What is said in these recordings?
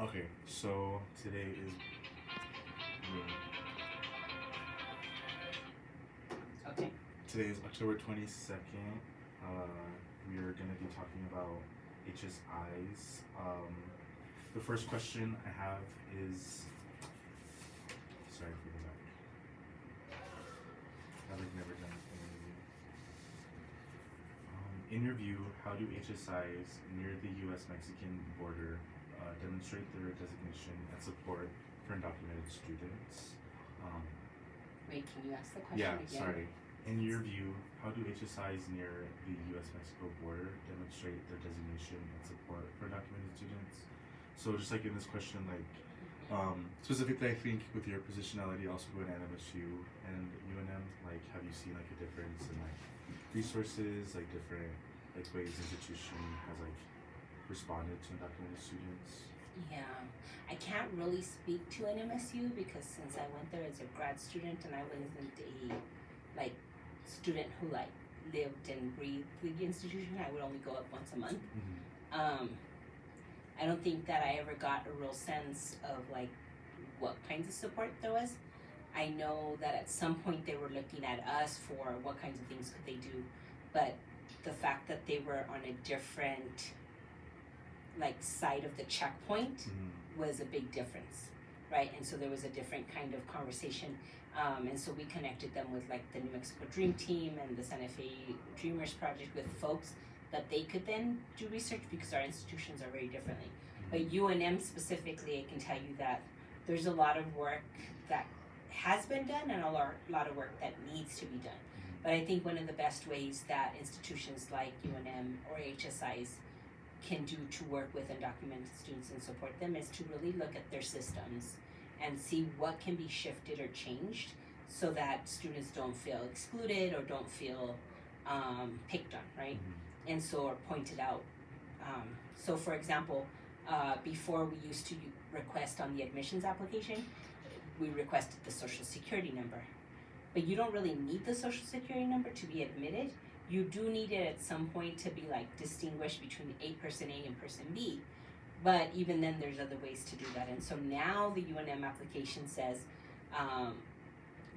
Okay, so Okay. today is October 22nd. We are gonna be talking about HSIs. The first question I have is, sorry for the back. I've never done an interview. In your view, how do HSIs near the U.S.-Mexican border demonstrate their designation and support for undocumented students? Um, Wait, can you ask the question yeah, again? sorry. In your view, how do HSIs near the U.S.-Mexico border demonstrate their designation and support for undocumented students? So just like in this question, like specifically, I think with your positionality also going at MSU and UNM, like have you seen like a difference in like resources, like different like ways institution has like responded to undocumented students? Yeah, I can't really speak to an MSU because since I went there as a grad student and I wasn't a like student who like lived and breathed the institution, I would only go up once a month. Um, I don't think that I ever got a real sense of like what kinds of support there was. I know that at some point they were looking at us for what kinds of things could they do, but the fact that they were on a different like side of the checkpoint was a big difference, right? And so there was a different kind of conversation, and so we connected them with like the New Mexico Dream Team and the Santa Fe Dreamers Project with folks that they could then do research because our institutions are very differently. But UNM specifically, I can tell you that there's a lot of work that has been done and a lot of work that needs to be done. But I think one of the best ways that institutions like UNM or HSIs can do to work with undocumented students and support them is to really look at their systems and see what can be shifted or changed so that students don't feel excluded or don't feel picked on, right? And so, or pointed out. So, for example, before we used to request on the admissions application, we requested the social security number. But you don't really need the social security number to be admitted. You do need it at some point to be like distinguished between a person A and person B. But even then, there's other ways to do that. And so now the UNM application says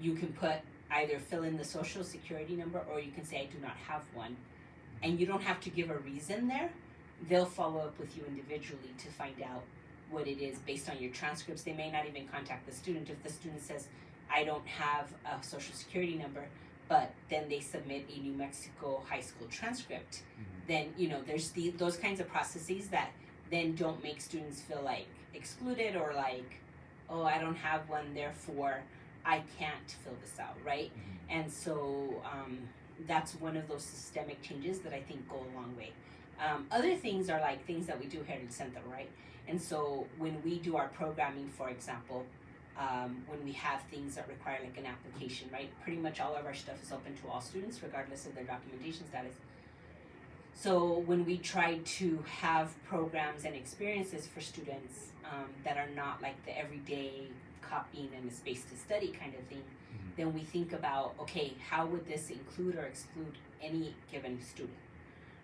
you can put either fill in the social security number or you can say I do not have one. And you don't have to give a reason there. They'll follow up with you individually to find out what it is based on your transcripts. They may not even contact the student if the student says, I don't have a social security number, but then they submit a New Mexico high school transcript. Then, there's those kinds of processes that then don't make students feel like excluded or like, oh, I don't have one, therefore I can't fill this out, right? And so that's one of those systemic changes that I think go a long way. Other things are like things that we do here at Center, right? And so when we do our programming, for example, when we have things that require like an application, right? Pretty much all of our stuff is open to all students, regardless of their documentation status. So when we try to have programs and experiences for students that are not like the everyday copying and a space to study kind of thing, then we think about, okay, how would this include or exclude any given student,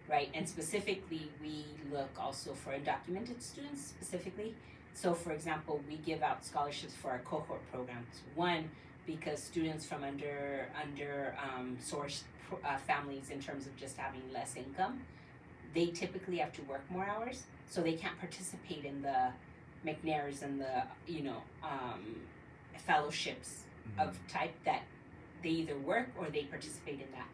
right? And specifically, we look also for undocumented students specifically. So for example, we give out scholarships for our cohort programs. One, because students from under sourced families in terms of just having less income, they typically have to work more hours, so they can't participate in the McNairs and the fellowships of type that they either work or they participate in that,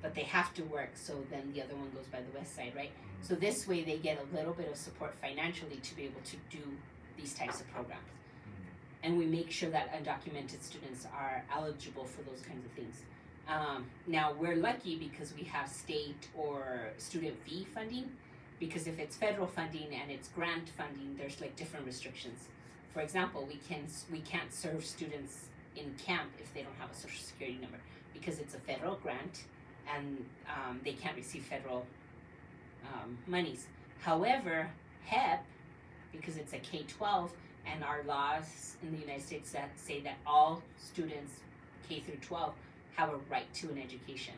but they have to work, so then the other one goes by the west side, right? So this way they get a little bit of support financially to be able to do these types of programs. And we make sure that undocumented students are eligible for those kinds of things. Now we're lucky because we have state or student fee funding, because if it's federal funding and it's grant funding, there's like different restrictions. For example, we can't serve students in camp if they don't have a social security number because it's a federal grant and they can't receive federal monies. However, HEP, because it's a K-12, and our laws in the United States that say that all students K through 12 have a right to an education.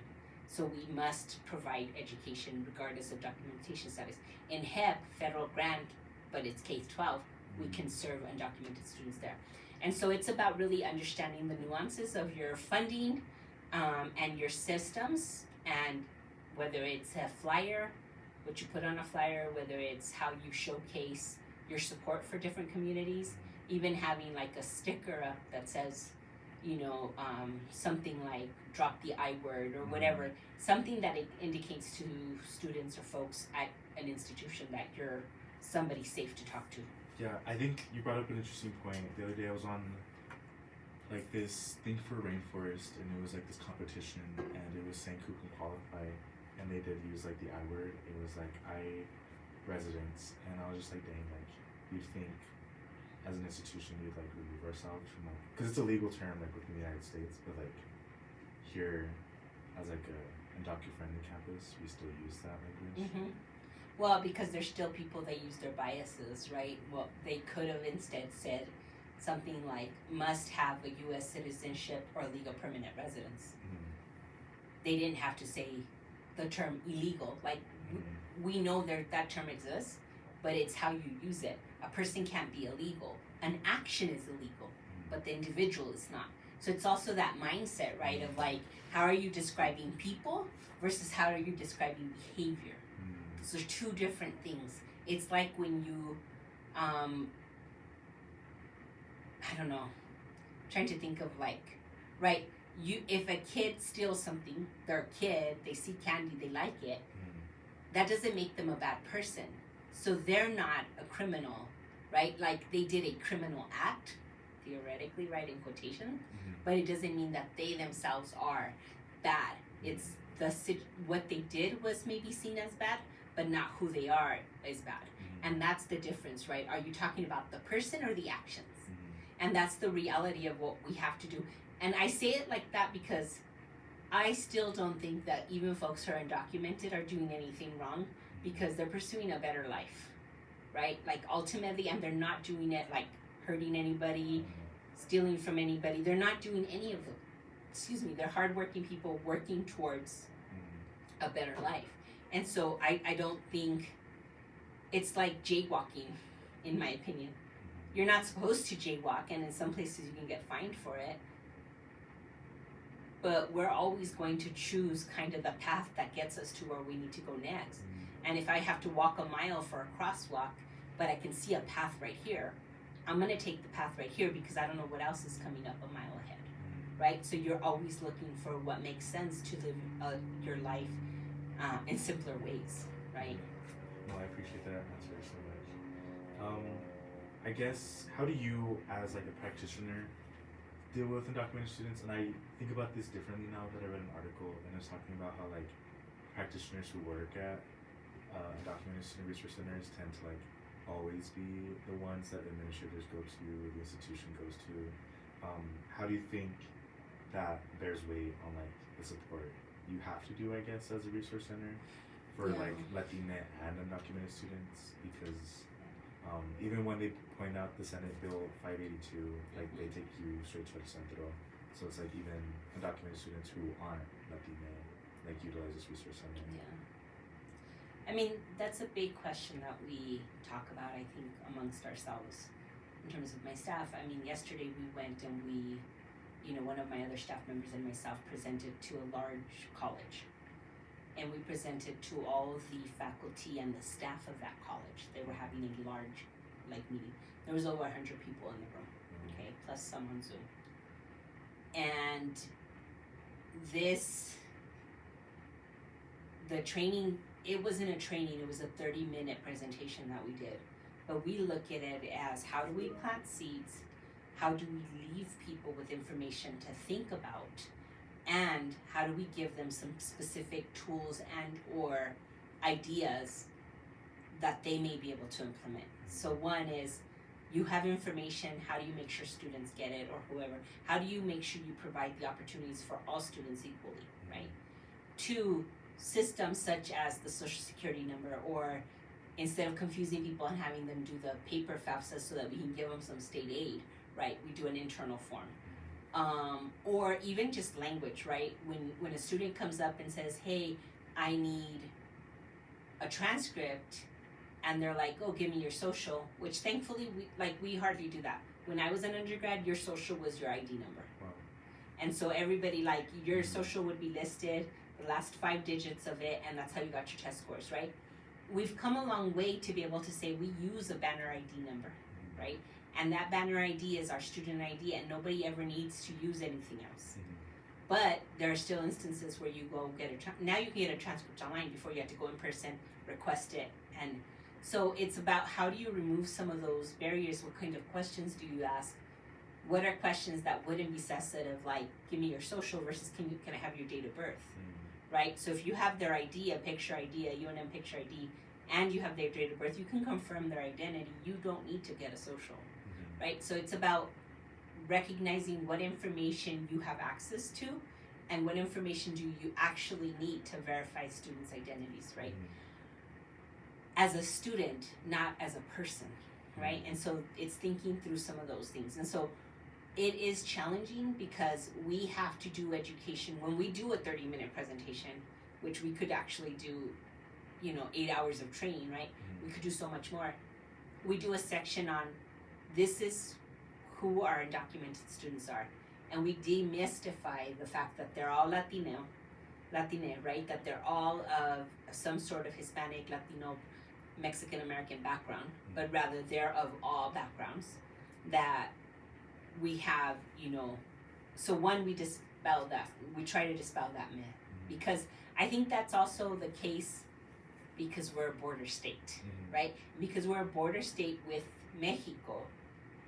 So we must provide education regardless of documentation status. In HEP, federal grant, but it's K-12, we can serve undocumented students there. And so it's about really understanding the nuances of your funding and your systems, and whether it's a flyer, what you put on a flyer, whether it's how you showcase your support for different communities, even having like a sticker up that says, something like drop the I word or whatever, something that it indicates to students or folks at an institution that you're somebody safe to talk to. Yeah, I think you brought up an interesting point. The other day I was on like this thing for rainforest, and it was like this competition, and it was saying who can qualify, and they did use like the I word. It was like I residents, and I was just like, dang, like you'd think as an institution we'd like remove ourselves from like, because it's a legal term like within the United States, but like here as like a undocu-friendly campus, we still use that language. Mm-hmm. Well, because there's still people that use their biases, right? Well, they could have instead said something like must have a U.S. citizenship or legal permanent residence. They didn't have to say the term illegal. Like we know that term exists, but it's how you use it. A person can't be illegal. An action is illegal, but the individual is not. So it's also that mindset, right? Of like, how are you describing people versus how are you describing behavior? So there's two different things. It's like when you, I don't know, I'm trying to think of like, right? If a kid steals something, they're a kid, they see candy, they like it, that doesn't make them a bad person. So they're not a criminal, right? Like they did a criminal act, theoretically, right, in quotation, but it doesn't mean that they themselves are bad. It's what they did was maybe seen as bad, but not who they are is bad. And that's the difference, right? Are you talking about the person or the actions? And that's the reality of what we have to do. And I say it like that because I still don't think that even folks who are undocumented are doing anything wrong, because they're pursuing a better life, right? Like ultimately, and they're not doing it like hurting anybody, stealing from anybody. They're not doing any of them. They're hardworking people working towards a better life. And so I don't think it's like jaywalking, in my opinion. You're not supposed to jaywalk, and in some places you can get fined for it. But we're always going to choose kind of the path that gets us to where we need to go next. And if I have to walk a mile for a crosswalk, but I can see a path right here, I'm going to take the path right here because I don't know what else is coming up a mile ahead, right? So you're always looking for what makes sense to live your life in simpler ways, right? No, I appreciate that answer so much. I guess, how do you, as like a practitioner, deal with undocumented students? And I think about this differently now that I read an article, and it was talking about how like practitioners who work at undocumented student resource centers tend to like always be the ones that administrators go to, the institution goes to. How do you think that bears weight on like the support you have to do, I guess, as a resource center for like Latina and undocumented students? Because even when they point out the Senate Bill 582, like they take you straight to El Centro. So it's like even undocumented students who aren't Latina like utilize this resource center. Yeah. I mean, that's a big question that we talk about, I think, amongst ourselves in terms of my staff. I mean, yesterday we went and we, one of my other staff members and myself presented to a large college. And we presented to all the faculty and the staff of that college. They were having a large, meeting. There was over 100 people in the room, okay, plus some on Zoom. And the training, it wasn't a training, it was a 30-minute presentation that we did. But we look at it as, how do we plant seeds? How do we leave people with information to think about? And how do we give them some specific tools and or ideas that they may be able to implement? So one is, you have information, how do you make sure students get it, or whoever? How do you make sure you provide the opportunities for all students equally, right? Two, systems such as the Social Security number, or instead of confusing people and having them do the paper FAFSA so that we can give them some state aid, right? We do an internal form. Or even just language, right? When a student comes up and says, hey, I need a transcript, and they're like, oh, give me your social, which thankfully we hardly do that. When I was an undergrad, your social was your ID number. Wow. And so everybody, like, your social would be listed, the last 5 digits of it, and that's how you got your test scores, right? We've come a long way to be able to say we use a banner ID number, right? And that banner ID is our student ID, and nobody ever needs to use anything else. But there are still instances where you go get now you can get a transcript online. Before you had to go in person, request it, and so it's about how do you remove some of those barriers. What kind of questions do you ask? What are questions that wouldn't be sensitive, like give me your social versus can I have your date of birth, right? So if you have their ID, a picture ID, a UNM picture ID, and you have their date of birth, you can confirm their identity. You don't need to get a social, right? So it's about recognizing what information you have access to and what information do you actually need to verify students' identities, right? As a student, not as a person, right? And so it's thinking through some of those things. And so it is challenging because we have to do education. When we do a 30-minute presentation, which we could actually do, 8 hours of training, right? We could do so much more. We do a section on this is who our undocumented students are. And we demystify the fact that they're all Latine, right? That they're all of some sort of Hispanic, Latino, Mexican-American background, but rather they're of all backgrounds. That we have, so one, we dispel that. We try to dispel that myth. Because I think that's also the case because we're a border state, right? Because we're a border state with Mexico,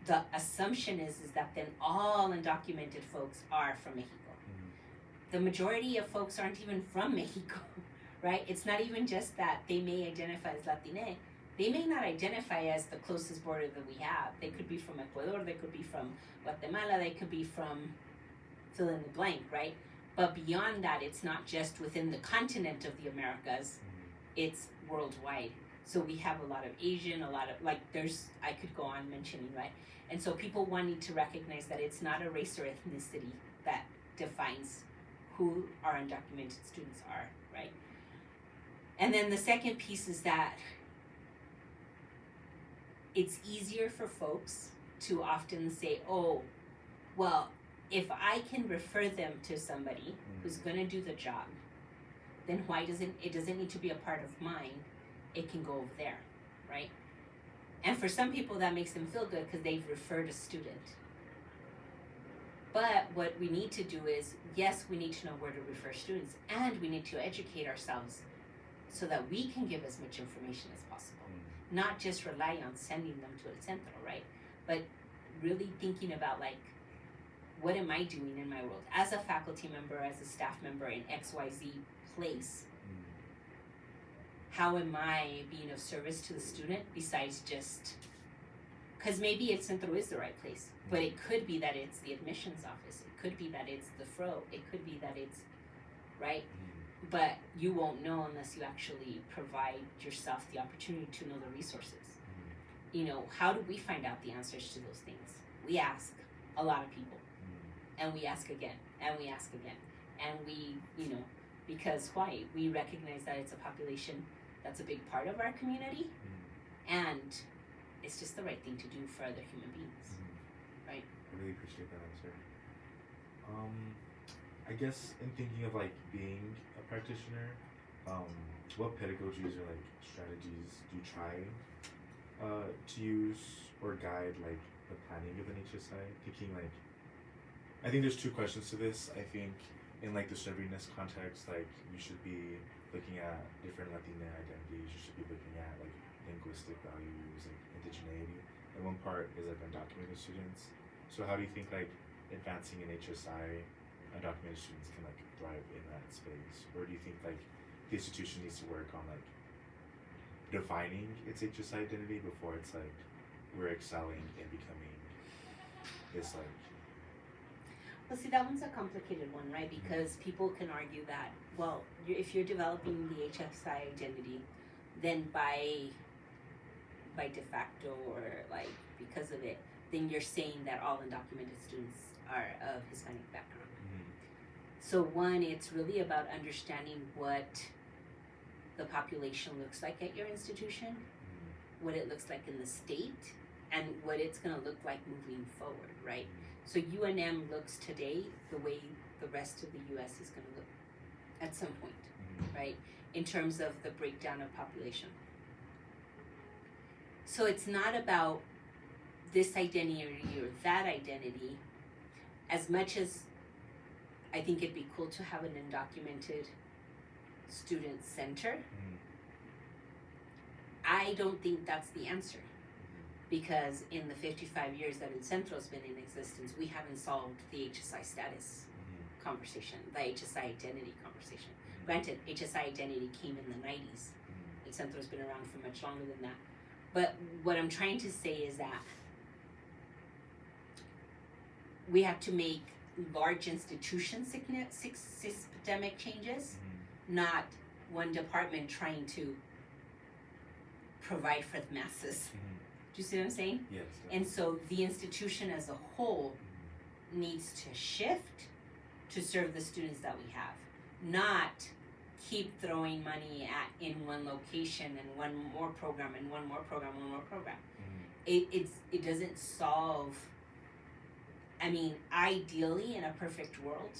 the assumption is that then all undocumented folks are from Mexico. The majority of folks aren't even from Mexico, right? It's not even just that they may identify as Latine. They may not identify as the closest border that we have. They could be from Ecuador, they could be from Guatemala, they could be from fill in the blank, right? But beyond that, it's not just within the continent of the Americas, it's worldwide. So we have a lot of Asian, a lot of, I could go on mentioning, right? And so people wanting to recognize that it's not a race or ethnicity that defines who our undocumented students are, right? And then the second piece is that it's easier for folks to often say, oh, well, if I can refer them to somebody who's going to do the job, then why doesn't it need to be a part of mine? It can go over there, right? And for some people that makes them feel good because they've referred a student. But what we need to do is, yes, we need to know where to refer students, and we need to educate ourselves so that we can give as much information as possible. Not just rely on sending them to El Centro, right? But really thinking about what am I doing in my world? As a faculty member, as a staff member in XYZ place, how am I being of service to the student besides just, because maybe El Centro is the right place, but it could be that it's the admissions office, it could be that it's the FRO, it could be that it's, right? But you won't know unless you actually provide yourself the opportunity to know the resources. How do we find out the answers to those things? We ask a lot of people, and we ask again, and we ask again, and we, because why? We recognize that it's a population that's a big part of our community, and it's just the right thing to do for other human beings, right? I really appreciate that answer. I guess in thinking of being a practitioner, what pedagogies or strategies do you try to use or guide the planning of an HSI? Thinking I think there's two questions to this. I think in the servingness context, you should be looking at different Latina identities. You should be looking at linguistic values, indigeneity, and one part is undocumented students. So how do you think advancing an HSI, undocumented students can thrive in that space? Or do you think the institution needs to work on defining its HSI identity before it's we're excelling and becoming this Well, see, that one's a complicated one, right? Because people can argue that, well, if you're developing the HSI identity, then by de facto or because of it, then you're saying that all undocumented students are of Hispanic background. So one, it's really about understanding what the population looks like at your institution what it looks like in the state and what it's going to look like moving forward, right? So UNM looks today the way the rest of the U.S. is going to look at some point, right? In terms of the breakdown of population. So it's not about this identity or that identity, as much as I think it'd be cool to have an undocumented student center. I don't think that's the answer, because in the 55 years that El Centro's been in existence, we haven't solved the HSI status conversation, the HSI identity conversation. Granted, HSI identity came in the 90s. El Centro's been around for much longer than that. But what I'm trying to say is that we have to make large institution systemic changes, not one department trying to provide for the masses. Do you see what I'm saying? Yes. And so the institution as a whole needs to shift to serve the students that we have, not keep throwing money in one location and one more program and one more program, one more program. It doesn't solve. I mean, ideally, in a perfect world,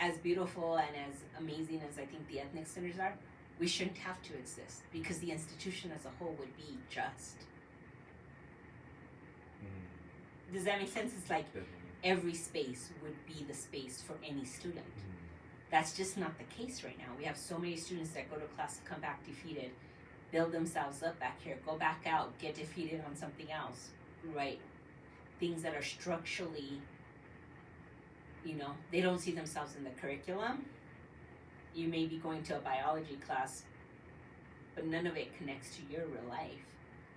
as beautiful and as amazing as I think the ethnic centers are, we shouldn't have to exist, because the institution as a whole would be just. Does that make sense? It's like every space would be the space for any student. That's just not the case right now. We have so many students that go to class, come back defeated, build themselves up back here, go back out, get defeated on something else, right? Things that are structurally, they don't see themselves in the curriculum. You may be going to a biology class, but none of it connects to your real life,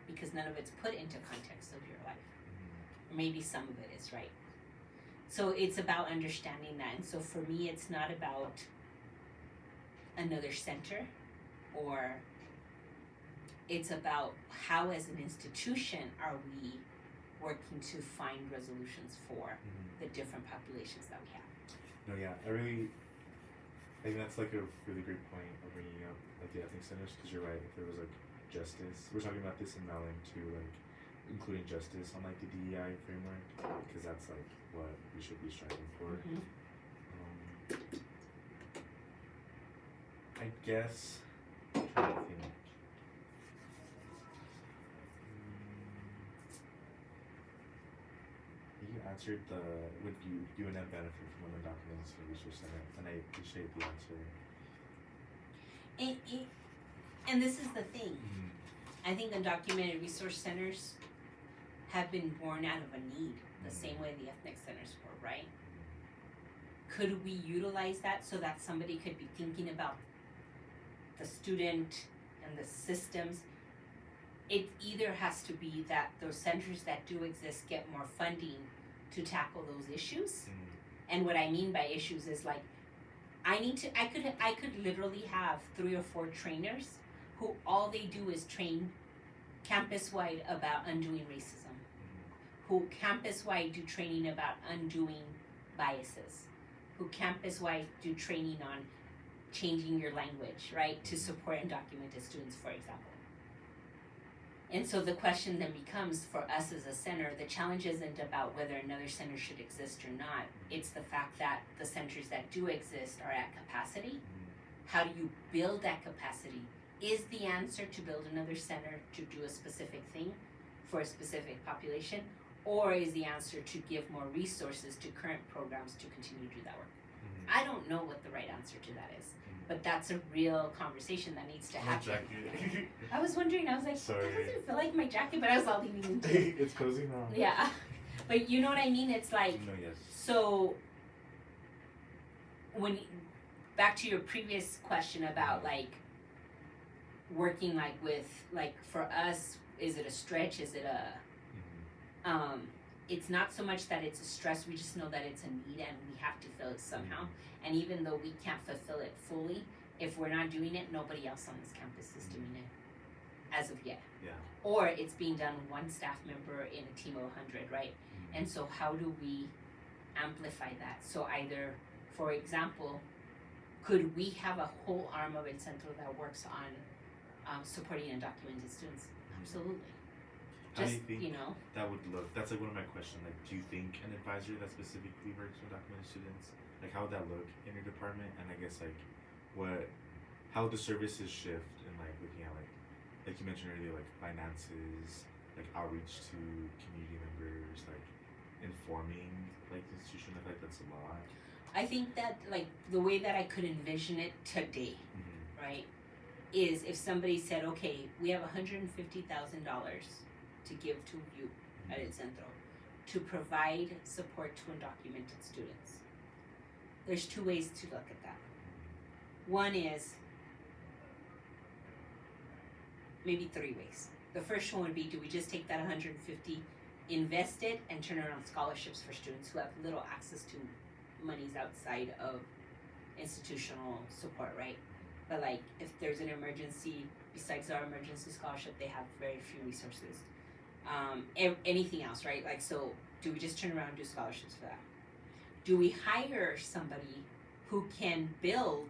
because none of it's put into context of your life. Or maybe some of it is, right? So it's about understanding that. And so for me, it's not about another center, or it's about how as an institution are we working to find resolutions for the different populations that we have. No, yeah, I think that's like a really great point of bringing up like the ethnic centers, because you're right. If there was like justice, we're talking about this in Maryland too, like including justice on like the DEI framework, because that's like what we should be striving for. I guess I'm trying to think. You answered would UNM benefit from an undocumented resource center, and I appreciate the answer. And this is the thing. I think undocumented resource centers have been born out of a need, the same way the ethnic centers were, right? Could we utilize that so that somebody could be thinking about the student and the systems? It either has to be that those centers that do exist get more funding to tackle those issues. And what I mean by issues is like, I could literally have 3 or 4 trainers who all they do is train campus-wide about undoing racism, who campus-wide do training about undoing biases, who campus-wide do training on changing your language, right, to support undocumented students, for example. And so the question then becomes, for us as a center, the challenge isn't about whether another center should exist or not. It's the fact that the centers that do exist are at capacity. How do you build that capacity? Is the answer to build another center to do a specific thing for a specific population? Or is the answer to give more resources to current programs to continue to do that work? I don't know what the right answer to that is. But that's a real conversation that needs to happen. I was wondering, I was like, Sorry. That doesn't feel like my jacket, but I was all leaning into it. It's cozy now. Yeah. But you know what I mean? It's like, No, yes. so back to your previous question about like working like with, like for us, is it a stretch? Is it it's not so much that it's a stress, we just know that it's a need and we have to fill it somehow. And even though we can't fulfill it fully, if we're not doing it, nobody else on this campus is doing it as of yet. Yeah. Or it's being done with one staff member in a team of 100, right? And so how do we amplify that? So either, for example, could we have a whole arm of El Centro that works on supporting undocumented students? Absolutely. How do Just, you think you know, that would look? That's like one of my questions. Like, do you think an advisor that specifically works with undocumented students, like, how would that look in your department? And I guess like, what, how would the services shift in like looking at like you mentioned earlier, like finances, like outreach to community members, like informing like the institution. I feel like that's a lot. I think that like the way that I could envision it today, Mm-hmm. right, is if somebody said, okay, we have $150,000 to give to you at El Centro to provide support to undocumented students. There's two ways to look at that. One is, maybe three ways. The first one would be, do we just take that 150, invest it, and turn it on scholarships for students who have little access to monies outside of institutional support, right? But like, if there's an emergency, besides our emergency scholarship, they have very few resources. Anything else, right? Like, so do we just turn around and do scholarships for that? Do we hire somebody who can build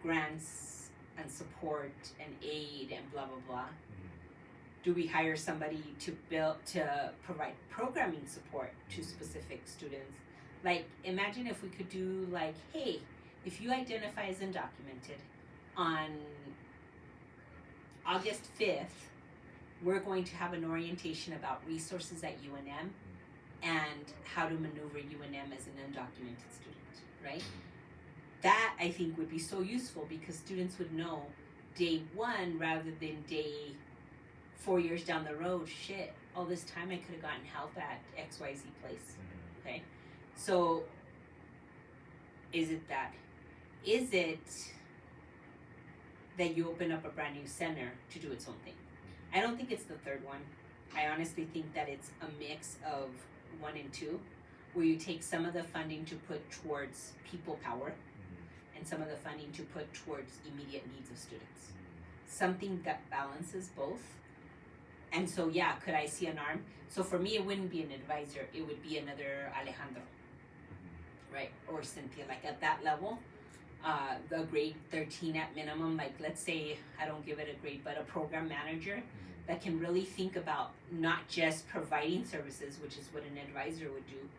grants and support and aid and blah blah blah? Do we hire somebody to provide programming support to specific students? Like, imagine if we could do like, hey, if you identify as undocumented, on August 5th, we're going to have an orientation about resources at UNM and how to maneuver UNM as an undocumented student, right? That I think would be so useful because students would know day one rather than day 4 years down the road, shit, all this time I could have gotten help at XYZ place, okay? So, is it that? Is it that you open up a brand new center to do its own thing? I don't think it's the third one. I honestly think that it's a mix of 1 and 2, where you take some of the funding to put towards people power and some of the funding to put towards immediate needs of students. Something that balances both. And so, yeah, could I see an arm? So for me, it wouldn't be an advisor. It would be another Alejandro, right? Or Cynthia, like at that level. The grade 13 at minimum, like let's say, I don't give it a grade, but a program manager that can really think about not just providing services, which is what an advisor would do,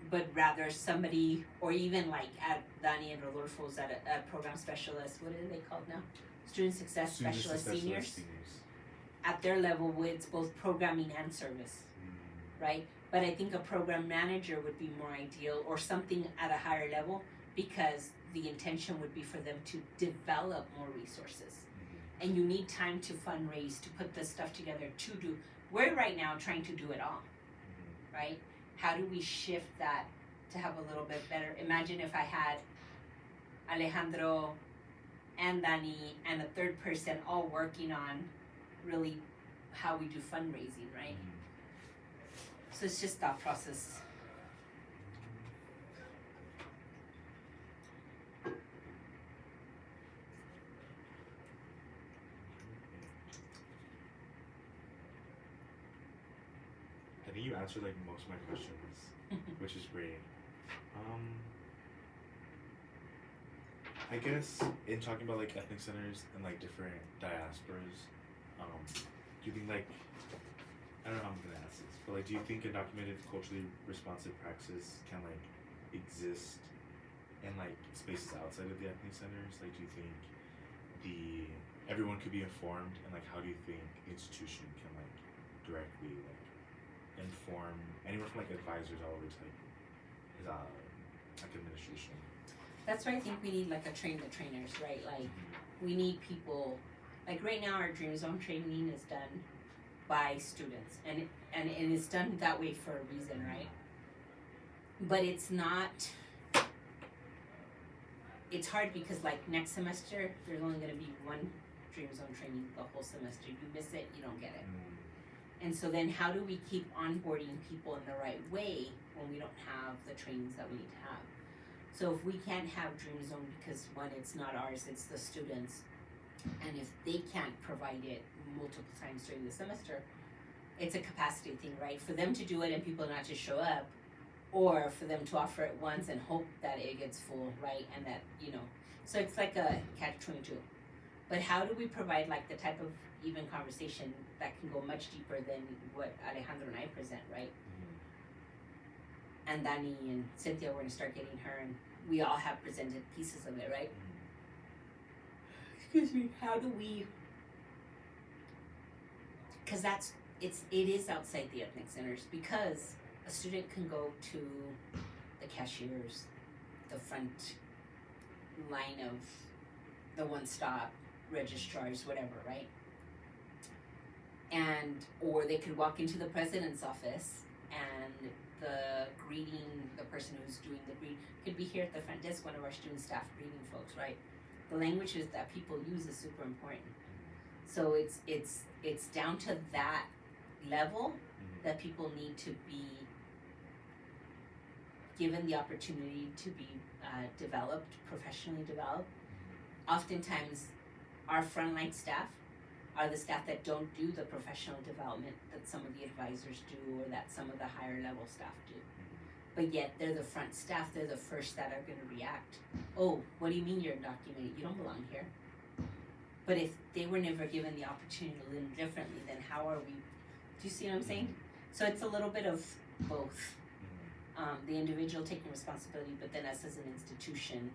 but rather somebody, or even like at Dani and Rodolfo's at a program specialist, what are they called now? Student Success Specialist Seniors. At their level, with both programming and service, right? But I think a program manager would be more ideal, or something at a higher level, because the intention would be for them to develop more resources. And you need time to fundraise, to put this stuff together, to do. We're right now trying to do it all, right? How do we shift that to have a little bit better? Imagine if I had Alejandro and Dani and a third person all working on really how we do fundraising, right? So it's just that process. I think you answered like most of my questions, which is great. I guess in talking about like ethnic centers and like different diasporas, do you think like, I don't know how I'm gonna ask this, but like, do you think undocumented culturally responsive practices can like exist in like spaces outside of the ethnic centers? Like, do you think everyone could be informed, and like how do you think the institution can like directly like inform anywhere from like advisors all over to like administration? That's why I think we need like a train the trainers, right? Like we need people, like right now our Dream Zone training is done by students, and it's done that way for a reason, right? But it's not, it's hard because like next semester there's only going to be one Dream Zone training the whole semester. You miss it, you don't get it. And so then how do we keep onboarding people in the right way when we don't have the trainings that we need to have? So if we can't have Dream Zone because one, it's not ours, it's the students, and if they can't provide it multiple times during the semester, it's a capacity thing, right? For them to do it and people not to show up, or for them to offer it once and hope that it gets full, right? And that, you know, so it's like a catch-22. But how do we provide like the type of even conversation that can go much deeper than what Alejandro and I present, right? And Dani and Cynthia, we're gonna start getting her, and we all have presented pieces of it, right? Excuse me. How do we? Because it is outside the ethnic centers, because a student can go to the cashiers, the front line of the one-stop registrars, whatever, right? And or they could walk into the president's office, and the person who's doing the greet could be here at the front desk, one of our student staff greeting folks, right? The languages that people use is super important. So it's down to that level that people need to be given the opportunity to be developed, professionally developed. Oftentimes, our frontline staff are the staff that don't do the professional development that some of the advisors do, or that some of the higher level staff do. But yet, they're the front staff, they're the first that are going to react. Oh, what do you mean you're undocumented? You don't belong here. But if they were never given the opportunity to live differently, then how are we? Do you see what I'm saying? So it's a little bit of both. The individual taking responsibility, but then us as an institution.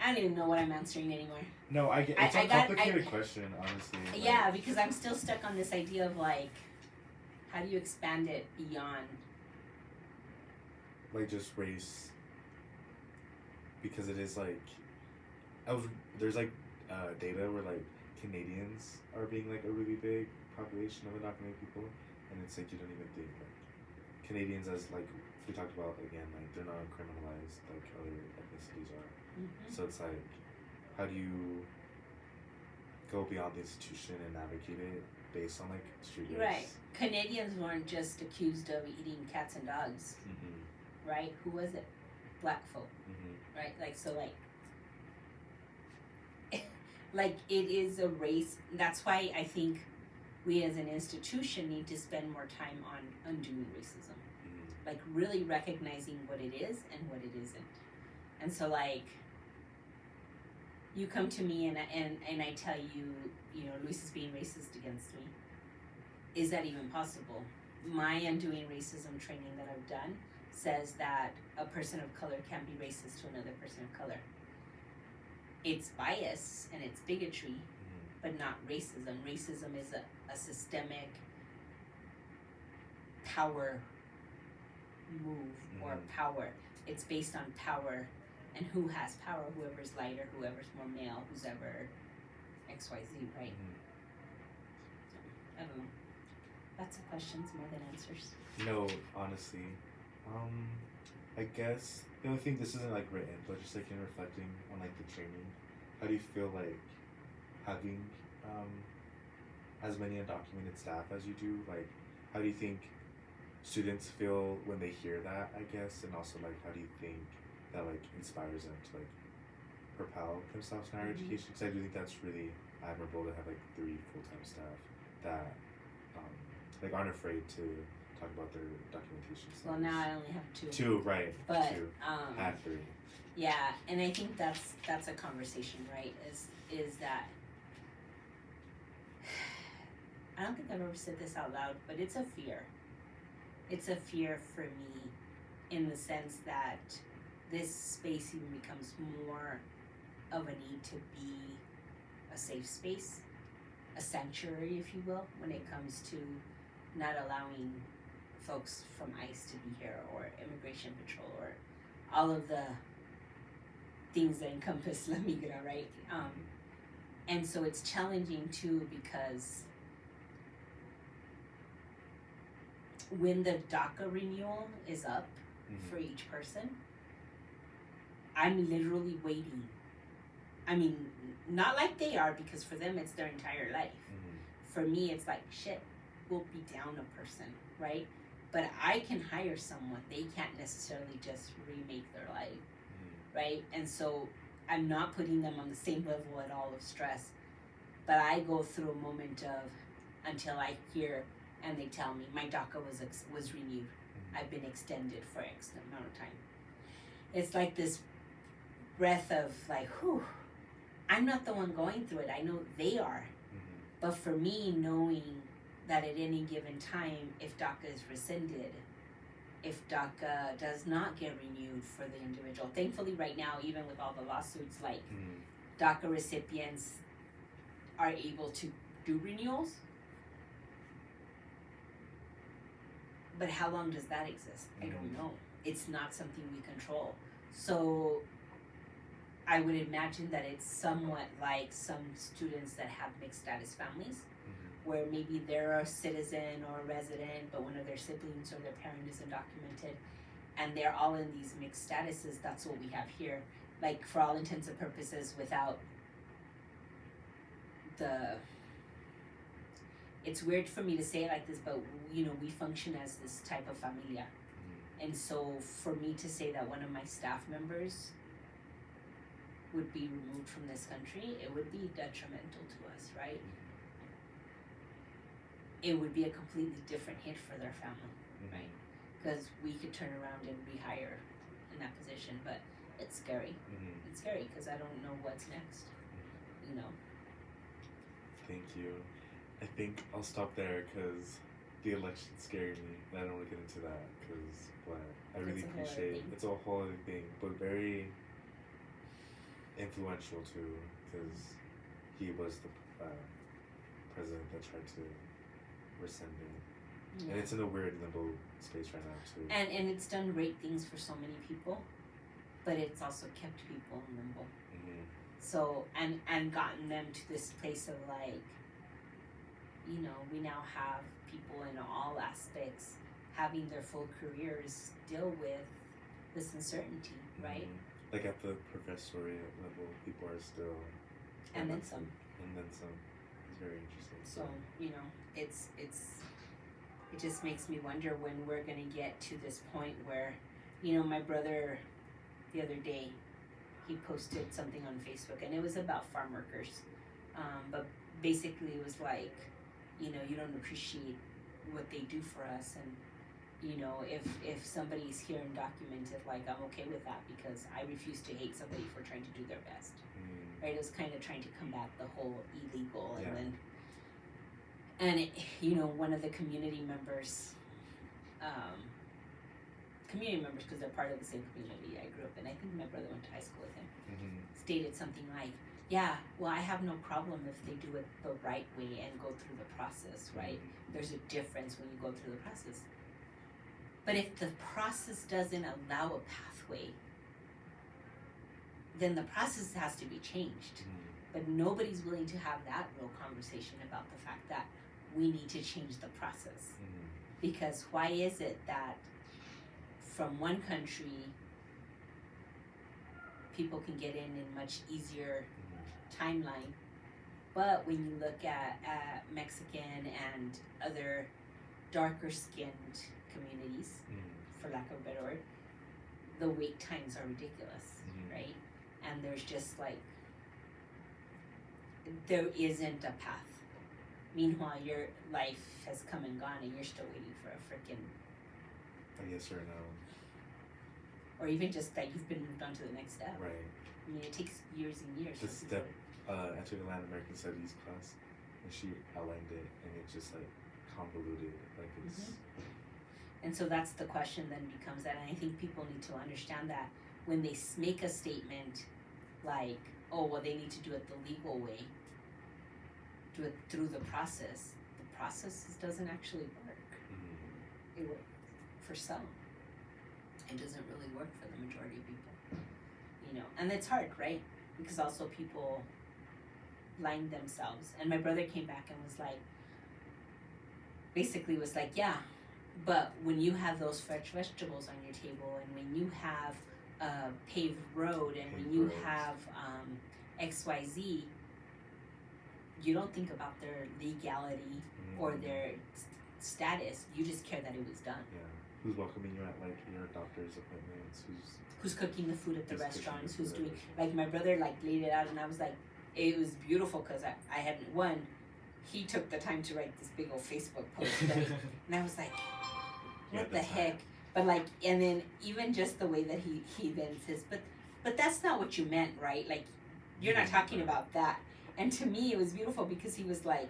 I don't even know what I'm answering anymore. No, I get it's a complicated question, honestly. Yeah, because I'm still stuck on this idea of like, how do you expand it beyond? Like just race, because it is like, there's like data where like Canadians are being like a really big population of undocumented people, and it's like you don't even think like Canadians as like we talked about again, like they're not criminalized like other ethnicities are. Mm-hmm. So it's like, how do you go beyond the institution and navigate it based on like street race? Right. Canadians weren't just accused of eating cats and dogs. Mm-hmm. Right? Who was it? Black folk. Mm-hmm. Right? Like, so like, like it is a race. That's why I think we as an institution need to spend more time on undoing racism. Mm-hmm. Like really recognizing what it is and what it isn't. And so like, you come to me and I tell you, you know, Luis is being racist against me. Is that even possible? My undoing racism training that I've done says that a person of color can't be racist to another person of color. It's bias and it's bigotry, but not racism. Racism is a systemic power move or power. It's based on power and who has power, whoever's lighter, whoever's more male, who's ever XYZ, right? I don't know. Lots of questions more than answers. No, honestly. I guess the only thing, this isn't like written, but just like in reflecting on like the training, how do you feel like having as many undocumented staff as you do? Like, how do you think students feel when they hear that, I guess, and also like how do you think that like inspires them to like propel themselves in higher education? Because I do think that's really admirable to have like 3 full-time staff that like aren't afraid to talk about their documentation skills. Well, now I only have 2. 2, right? But 2. Had 3. Yeah, and I think that's a conversation, right? Is that I don't think I've ever said this out loud, but it's a fear. It's a fear for me in the sense that this space even becomes more of a need to be a safe space, a sanctuary, if you will, when it comes to not allowing folks from ICE to be here, or Immigration Patrol, or all of the things that encompass La Migra, right? And so it's challenging too, because when the DACA renewal is up for each person, I'm literally waiting. I mean, not like they are, because for them it's their entire life. For me, it's like, shit, we'll be down a person, right? But I can hire someone. They can't necessarily just remake their life, right? And so I'm not putting them on the same level at all of stress, but I go through a moment of, until I hear and they tell me my DACA was renewed. I've been extended for X amount of time. It's like this breath of like, whew, I'm not the one going through it. I know they are. But for me, knowing that at any given time, if DACA is rescinded, if DACA does not get renewed for the individual, thankfully right now, even with all the lawsuits, like DACA recipients are able to do renewals. But how long does that exist? I don't know. It's not something we control. So I would imagine that it's somewhat like some students that have mixed status families, where maybe they're a citizen or a resident, but one of their siblings or their parent isn't documented, and they're all in these mixed statuses. That's what we have here. Like, for all intents and purposes, without the... It's weird for me to say it like this, but, you know, we function as this type of familia. And so for me to say that one of my staff members would be removed from this country, it would be detrimental to us, right? It would be a completely different hit for their family, right? Because we could turn around and rehire in that position, but it's scary. It's scary because I don't know what's next, you know? Thank you. I think I'll stop there because the election scared me. I don't want to get into that because, but I really appreciate it's a whole other thing, but very influential too, because he was the president that tried to rescind it, and it's in a weird limbo space right now too. And it's done great things for so many people, but it's also kept people in limbo. So and gotten them to this place of like, you know, we now have people in all aspects having their full careers deal with this uncertainty, right? Like at the professoriate level, people are still... And then some. And then some. It's very interesting. So, you know, it just makes me wonder when we're going to get to this point where, you know, my brother, the other day, he posted something on Facebook, and it was about farm workers. But basically it was like, you know, you don't appreciate what they do for us, and you know, if somebody's here and documented, like, I'm okay with that because I refuse to hate somebody for trying to do their best, right? It was kind of trying to combat the whole illegal, and it, you know, one of the community members, because they're part of the same community I grew up in, I think my brother went to high school with him, stated something like, yeah, well, I have no problem if they do it the right way and go through the process, right? There's a difference when you go through the process. But if the process doesn't allow a pathway, then the process has to be changed. But nobody's willing to have that real conversation about the fact that we need to change the process. Because why is it that from one country, people can get in much easier timeline, but when you look at Mexican and other darker skinned communities, for lack of a better word, the wait times are ridiculous, right? And there's just like, there isn't a path. Meanwhile, your life has come and gone and you're still waiting for a freaking... A yes or no. Or even just that you've been moved on to the next step. Right. I mean, it takes years and years. The step, I took a Latin American Studies class, and she outlined it, and it's just like convoluted, like it's... And so that's the question then becomes that, and I think people need to understand that when they make a statement like, oh, well, they need to do it the legal way, do it through the process doesn't actually work. It works for some. It doesn't really work for the majority of people. You know, and it's hard, right? Because also people blind themselves. And my brother came back and was like, basically was like, yeah, but when you have those fresh vegetables on your table, and when you have a paved road, and when you have XYZ, you don't think about their legality or their status. You just care that it was done. Yeah. Who's welcoming you at like your doctor's appointments? Who's cooking the food at the restaurants? Who's doing, like, my brother like laid it out, and I was like, it was beautiful because I hadn't won. He took the time to write this big old Facebook post, and I was like, what the heck? But like, and then even just the way that he then says, but that's not what you meant, right? Like, You're not Yeah. talking about that. And to me, it was beautiful because he was like,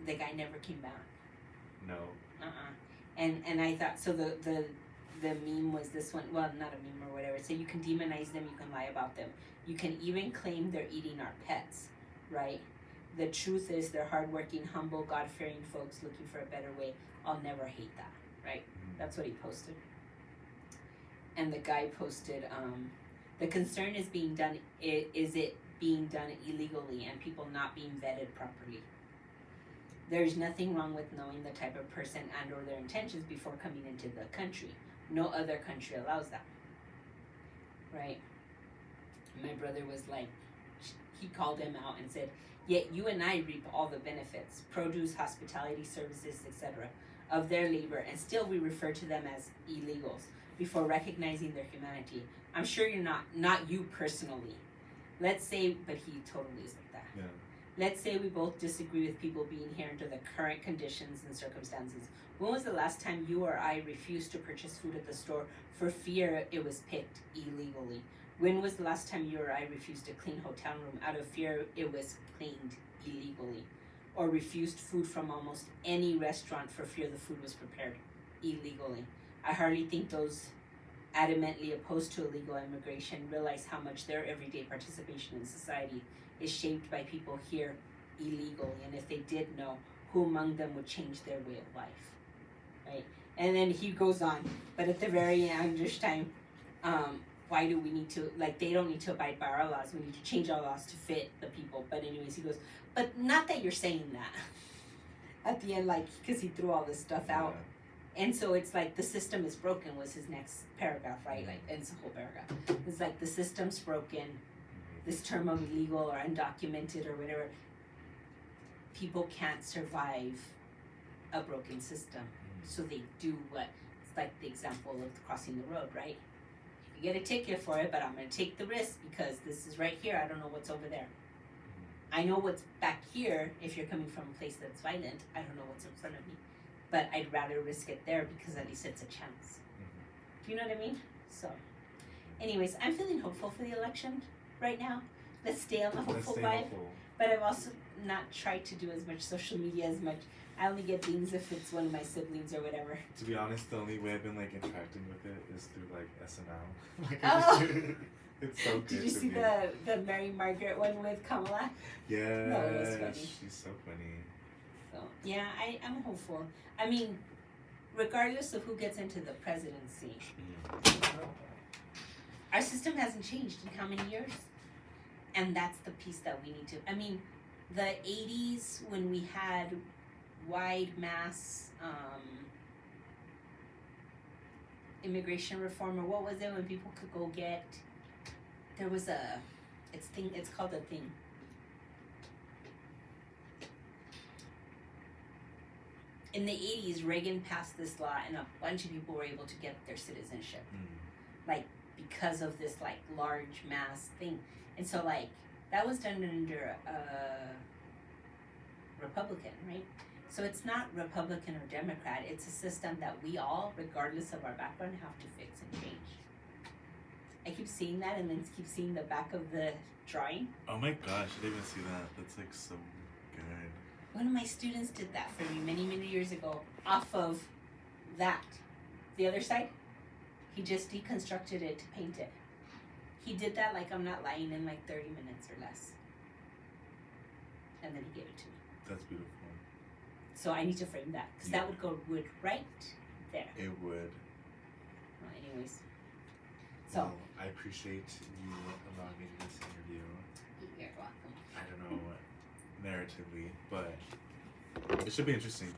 the guy never came back. No. And I thought, so the meme was this one, well, not a meme or whatever. So you can demonize them, you can lie about them. You can even claim they're eating our pets, right? The truth is they're hardworking, humble, God-fearing folks looking for a better way. I'll never hate that, right? That's what he posted. And the guy posted, the concern is being done, is it being done illegally and people not being vetted properly? There's nothing wrong with knowing the type of person and or their intentions before coming into the country. No other country allows that, right? My brother was like, he called him out and said, yet you and I reap all the benefits, produce, hospitality, services, etc., of their labor, and still we refer to them as illegals before recognizing their humanity. I'm sure you're not you personally. Let's say, but he totally is like that. Yeah. Let's say we both disagree with people being here under the current conditions and circumstances. When was the last time you or I refused to purchase food at the store for fear it was picked illegally? When was the last time you or I refused to clean hotel room out of fear it was cleaned illegally? Or refused food from almost any restaurant for fear the food was prepared illegally? I hardly think those adamantly opposed to illegal immigration realize how much their everyday participation in society is shaped by people here illegally, and if they did know, who among them would change their way of life, right? And then he goes on, but at the very end, this time, why do we need to, like, they don't need to abide by our laws, we need to change our laws to fit the people. But anyways, he goes, but not that you're saying that. At the end, like, because he threw all this stuff out. And so it's like the system is broken was his next paragraph, right? Like, it's a whole paragraph. It's like the system's broken. This term of illegal or undocumented or whatever, people can't survive a broken system. So they do what, it's like the example of crossing the road, right? You get a ticket for it, but I'm going to take the risk because this is right here. I don't know what's over there. I know what's back here if you're coming from a place that's violent. I don't know what's in front of me. But I'd rather risk it there because at least it's a chance. Do you know what I mean? So, anyways, I'm feeling hopeful for the election right now. Let's stay on the hopeful vibe. But I've also not tried to do as much social media as much. I only get things if it's one of my siblings or whatever. To be honest, the only way I've been like interacting with it is through like SNL. Like, Oh. It's so good. Did you see the Mary Margaret one with Kamala? Yeah, No, it was funny. She's so funny. So yeah, I'm hopeful. I mean, regardless of who gets into the presidency, our system hasn't changed in how many years? And that's the piece that we need to, I mean, the 80s when we had wide mass immigration reform, or what was it when people could go get, there was it's called a thing. In the 80s, Reagan passed this law and a bunch of people were able to get their citizenship. Like, because of this, like, large mass thing. And so, like, that was done under a Republican, right? So it's not Republican or Democrat. It's a system that we all, regardless of our background, have to fix and change. I keep seeing that and then keep seeing the back of the drawing. Oh my gosh, I didn't even see that. That's like so good. One of my students did that for me many, many years ago off of that. The other side, he just deconstructed it to paint it. He did that, like, I'm not lying, in like 30 minutes or less. And then he gave it to me. That's beautiful. So I need to frame that, because that would go right there. It would. Well, anyways. So. Well, I appreciate you allowing me to do this interview. You're welcome. I don't know narratively, but it should be interesting.